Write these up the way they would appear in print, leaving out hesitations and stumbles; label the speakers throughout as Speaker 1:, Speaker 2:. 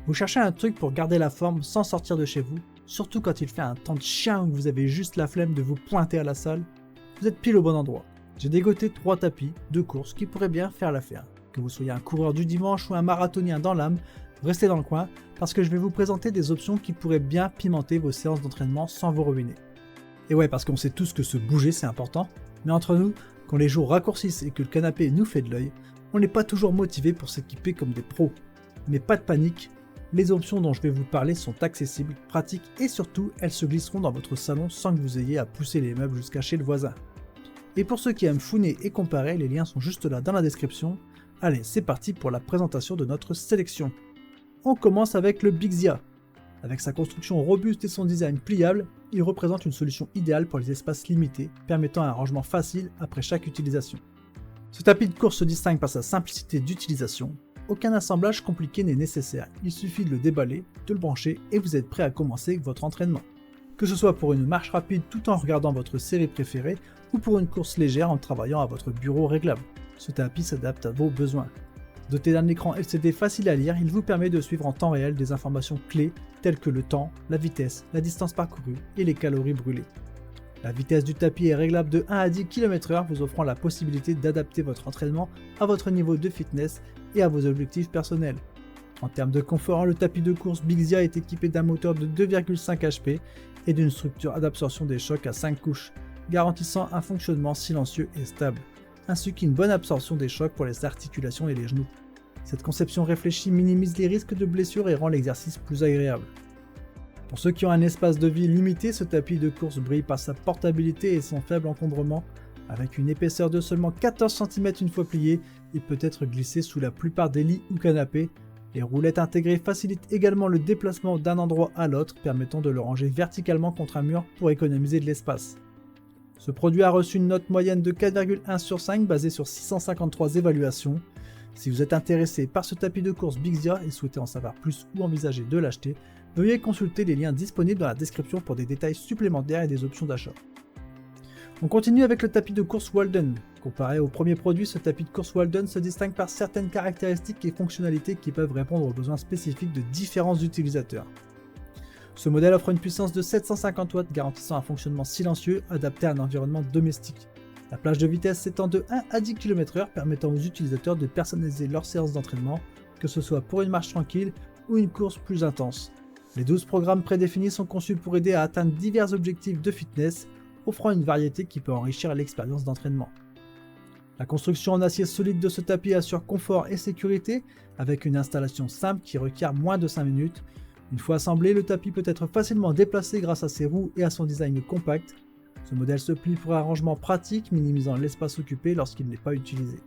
Speaker 1: Vous cherchez un truc pour garder la forme sans sortir de chez vous, surtout quand il fait un temps de chien où vous avez juste la flemme de vous pointer à la salle? Vous êtes pile au bon endroit. J'ai dégoté 3 tapis de course qui pourraient bien faire l'affaire. Que vous soyez un coureur du dimanche ou un marathonien dans l'âme, restez dans le coin parce que je vais vous présenter des options qui pourraient bien pimenter vos séances d'entraînement sans vous ruiner. Et ouais, parce qu'on sait tous que se bouger c'est important, mais entre nous, quand les jours raccourcissent et que le canapé nous fait de l'œil, on n'est pas toujours motivé pour s'équiper comme des pros. Mais pas de panique, les options dont je vais vous parler sont accessibles, pratiques et surtout, elles se glisseront dans votre salon sans que vous ayez à pousser les meubles jusqu'à chez le voisin. Et pour ceux qui aiment fouiner et comparer, les liens sont juste là dans la description. Allez, c'est parti pour la présentation de notre sélection. On commence avec le Bixia. Avec sa construction robuste et son design pliable, il représente une solution idéale pour les espaces limités, permettant un rangement facile après chaque utilisation. Ce tapis de course se distingue par sa simplicité d'utilisation. Aucun assemblage compliqué n'est nécessaire, il suffit de le déballer, de le brancher et vous êtes prêt à commencer votre entraînement. Que ce soit pour une marche rapide tout en regardant votre série préférée ou pour une course légère en travaillant à votre bureau réglable, ce tapis s'adapte à vos besoins. Doté d'un écran LCD facile à lire, il vous permet de suivre en temps réel des informations clés telles que le temps, la vitesse, la distance parcourue et les calories brûlées. La vitesse du tapis est réglable de 1 à 10 km/h, vous offrant la possibilité d'adapter votre entraînement à votre niveau de fitness et à vos objectifs personnels. En termes de confort, le tapis de course Bixia est équipé d'un moteur de 2,5 HP et d'une structure d'absorption des chocs à 5 couches, garantissant un fonctionnement silencieux et stable, ainsi qu'une bonne absorption des chocs pour les articulations et les genoux. Cette conception réfléchie minimise les risques de blessures et rend l'exercice plus agréable. Pour ceux qui ont un espace de vie limité, ce tapis de course brille par sa portabilité et son faible encombrement. Avec une épaisseur de seulement 14 cm une fois plié, il peut être glissé sous la plupart des lits ou canapés. Les roulettes intégrées facilitent également le déplacement d'un endroit à l'autre, permettant de le ranger verticalement contre un mur pour économiser de l'espace. Ce produit a reçu une note moyenne de 4,1 sur 5 basée sur 653 évaluations. Si vous êtes intéressé par ce tapis de course Bixia et souhaitez en savoir plus ou envisager de l'acheter, veuillez consulter les liens disponibles dans la description pour des détails supplémentaires et des options d'achat. On continue avec le tapis de course Walden. Comparé au premier produit, ce tapis de course Walden se distingue par certaines caractéristiques et fonctionnalités qui peuvent répondre aux besoins spécifiques de différents utilisateurs. Ce modèle offre une puissance de 750 watts garantissant un fonctionnement silencieux adapté à un environnement domestique. La plage de vitesse s'étend de 1 à 10 km/h permettant aux utilisateurs de personnaliser leur séance d'entraînement, que ce soit pour une marche tranquille ou une course plus intense. Les 12 programmes prédéfinis sont conçus pour aider à atteindre divers objectifs de fitness, offrant une variété qui peut enrichir l'expérience d'entraînement. La construction en acier solide de ce tapis assure confort et sécurité, avec une installation simple qui requiert moins de 5 minutes. Une fois assemblé, le tapis peut être facilement déplacé grâce à ses roues et à son design compact. Ce modèle se plie pour un rangement pratique, minimisant l'espace occupé lorsqu'il n'est pas utilisé.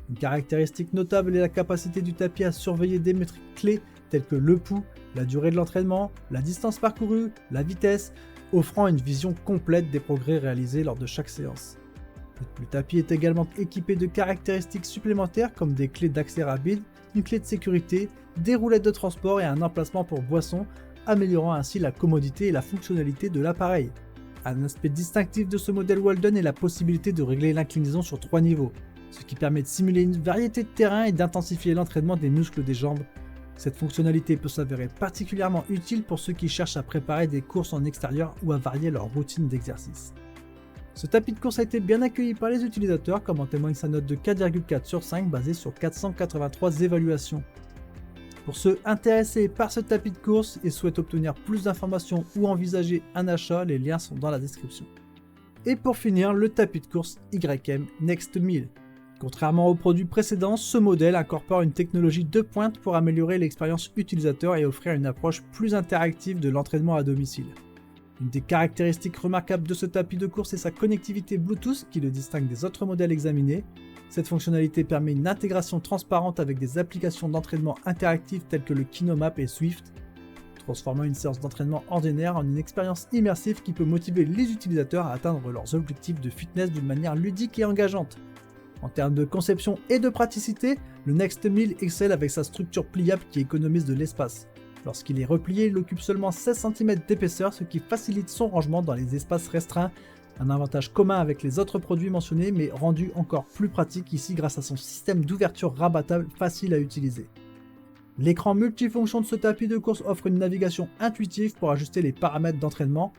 Speaker 1: Une caractéristique notable est la capacité du tapis à surveiller des métriques clés telles que le pouls, la durée de l'entraînement, la distance parcourue, la vitesse, offrant une vision complète des progrès réalisés lors de chaque séance. Le tapis est également équipé de caractéristiques supplémentaires comme des clés d'accès rapide, une clé de sécurité, des roulettes de transport et un emplacement pour boissons, améliorant ainsi la commodité et la fonctionnalité de l'appareil. Un aspect distinctif de ce modèle Walden est la possibilité de régler l'inclinaison sur 3 niveaux, ce qui permet de simuler une variété de terrains et d'intensifier l'entraînement des muscles des jambes. Cette fonctionnalité peut s'avérer particulièrement utile pour ceux qui cherchent à préparer des courses en extérieur ou à varier leur routine d'exercice. Ce tapis de course a été bien accueilli par les utilisateurs, comme en témoigne sa note de 4,4 sur 5 basée sur 483 évaluations. Pour ceux intéressés par ce tapis de course et souhaitent obtenir plus d'informations ou envisager un achat, les liens sont dans la description. Et pour finir, le tapis de course YM Next 1000. Contrairement aux produits précédents, ce modèle incorpore une technologie de pointe pour améliorer l'expérience utilisateur et offrir une approche plus interactive de l'entraînement à domicile. Une des caractéristiques remarquables de ce tapis de course est sa connectivité Bluetooth qui le distingue des autres modèles examinés. Cette fonctionnalité permet une intégration transparente avec des applications d'entraînement interactives telles que le KinoMap et Swift, transformant une séance d'entraînement ordinaire en une expérience immersive qui peut motiver les utilisateurs à atteindre leurs objectifs de fitness d'une manière ludique et engageante. En termes de conception et de praticité, le Next 1000 excelle avec sa structure pliable qui économise de l'espace. Lorsqu'il est replié, il occupe seulement 16 cm d'épaisseur, ce qui facilite son rangement dans les espaces restreints, un avantage commun avec les autres produits mentionnés mais rendu encore plus pratique ici grâce à son système d'ouverture rabattable facile à utiliser. L'écran multifonction de ce tapis de course offre une navigation intuitive pour ajuster les paramètres d'entraînement,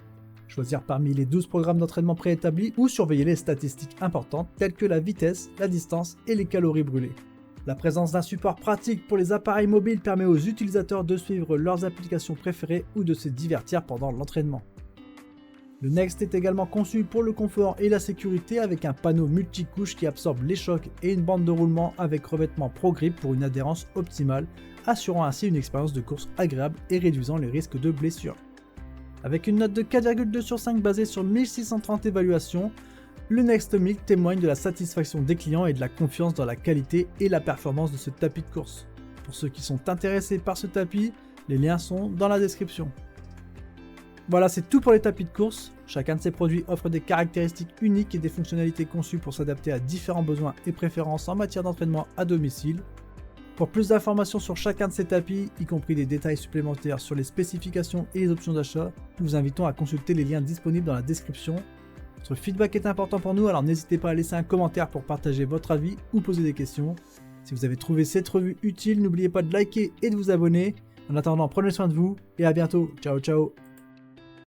Speaker 1: choisir parmi les 12 programmes d'entraînement préétablis ou surveiller les statistiques importantes telles que la vitesse, la distance et les calories brûlées. La présence d'un support pratique pour les appareils mobiles permet aux utilisateurs de suivre leurs applications préférées ou de se divertir pendant l'entraînement. Le Next est également conçu pour le confort et la sécurité avec un panneau multicouche qui absorbe les chocs et une bande de roulement avec revêtement ProGrip pour une adhérence optimale, assurant ainsi une expérience de course agréable et réduisant les risques de blessures. Avec une note de 4,2 sur 5 basée sur 1630 évaluations, le Next 1000 témoigne de la satisfaction des clients et de la confiance dans la qualité et la performance de ce tapis de course. Pour ceux qui sont intéressés par ce tapis, les liens sont dans la description. Voilà, c'est tout pour les tapis de course. Chacun de ces produits offre des caractéristiques uniques et des fonctionnalités conçues pour s'adapter à différents besoins et préférences en matière d'entraînement à domicile. Pour plus d'informations sur chacun de ces tapis, y compris des détails supplémentaires sur les spécifications et les options d'achat, nous vous invitons à consulter les liens disponibles dans la description. Votre feedback est important pour nous, alors n'hésitez pas à laisser un commentaire pour partager votre avis ou poser des questions. Si vous avez trouvé cette revue utile, n'oubliez pas de liker et de vous abonner. En attendant, prenez soin de vous et à bientôt. Ciao ciao.